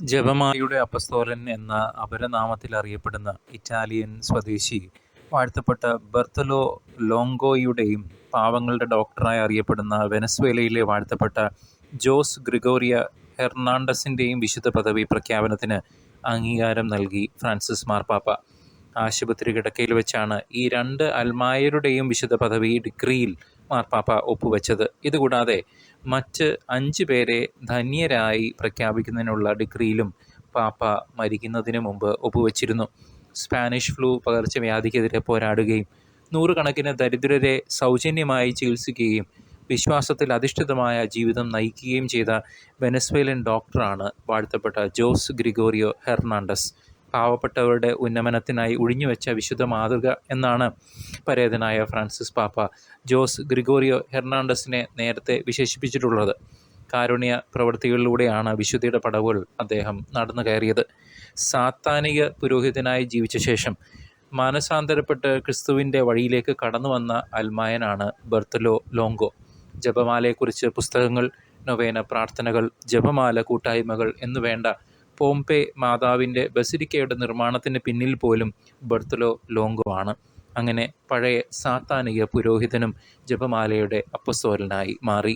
ജപമാലയുടെ അപ്പസ്തോലൻ എന്ന അപരനാമത്തിൽ അറിയപ്പെടുന്ന ഇറ്റാലിയൻ സ്വദേശി വാഴ്ത്തപ്പെട്ട ബർത്തലോ ലോങ്കോയുടെയും പാവങ്ങളുടെ ഡോക്ടറായി അറിയപ്പെടുന്ന വെനസ്വേലയിലെ വാഴ്ത്തപ്പെട്ട ജോസ് ഗ്രിഗോറിയ ഹെർണാണ്ടസിൻ്റെയും വിശുദ്ധ പദവി പ്രഖ്യാപനത്തിന് അംഗീകാരം നൽകി ഫ്രാൻസിസ് മാർപ്പാപ്പ. ആശുപത്രി കിടക്കയിൽ വെച്ചാണ് ഈ രണ്ട് അൽമായരുടെയും വിശുദ്ധ പദവി ഡിക്രിയിൽ മാർപ്പാപ്പ ഒപ്പുവെച്ചത്. ഇതുകൂടാതെ മറ്റ് 5 പേരെ ധന്യരായി പ്രഖ്യാപിക്കുന്നതിനുള്ള ഡിക്രിയിലും പാപ്പ മരിക്കുന്നതിന് മുമ്പ് ഒപ്പുവെച്ചിരുന്നു. സ്പാനിഷ് ഫ്ലൂ പകർച്ചവ്യാധിക്കെതിരെ പോരാടുകയും നൂറുകണക്കിന് ദരിദ്രരെ സൗജന്യമായി ചികിത്സിക്കുകയും വിശ്വാസത്തിൽ അധിഷ്ഠിതമായ ജീവിതം നയിക്കുകയും ചെയ്ത വെനസ്വേലൻ ഡോക്ടറാണ് വാഴ്ത്തപ്പെട്ട ജോസ് ഗ്രിഗോറിയോ ഹെർണാണ്ടസ്. പാവപ്പെട്ടവരുടെ ഉന്നമനത്തിനായി ഒഴിഞ്ഞുവെച്ച വിശുദ്ധ മാതൃക എന്നാണ് പരേതനായ ഫ്രാൻസിസ് പാപ്പ ജോസ് ഗ്രിഗോറിയോ ഹെർണാണ്ടസിനെ നേരത്തെ വിശേഷിപ്പിച്ചിട്ടുള്ളത്. കാരുണ്യ പ്രവൃത്തികളിലൂടെയാണ് വിശുദ്ധിയുടെ പടവുകൾ അദ്ദേഹം നടന്നു കയറിയത്. സാത്താനിക പുരോഹിതനായി ജീവിച്ച ശേഷം മാനസാന്തരപ്പെട്ട് ക്രിസ്തുവിൻ്റെ വഴിയിലേക്ക് കടന്നു വന്ന അൽമായനാണ് ബർത്തലോ ലോങ്കോ. ജപമാലയെക്കുറിച്ച് പുസ്തകങ്ങൾ, നൊവേന പ്രാർത്ഥനകൾ, ജപമാല കൂട്ടായ്മകൾ എന്നുവേണ്ട പോംപെ മാതാവിൻ്റെ ബസിലിക്കയുടെ നിർമ്മാണത്തിന് പിന്നിൽ പോലും ബർത്തലോ ലോങ്കോ ആണ്. അങ്ങനെ പഴയ സാത്താനിക പുരോഹിതനും ജപമാലയുടെ അപ്പസ്തോലനായി മാറി.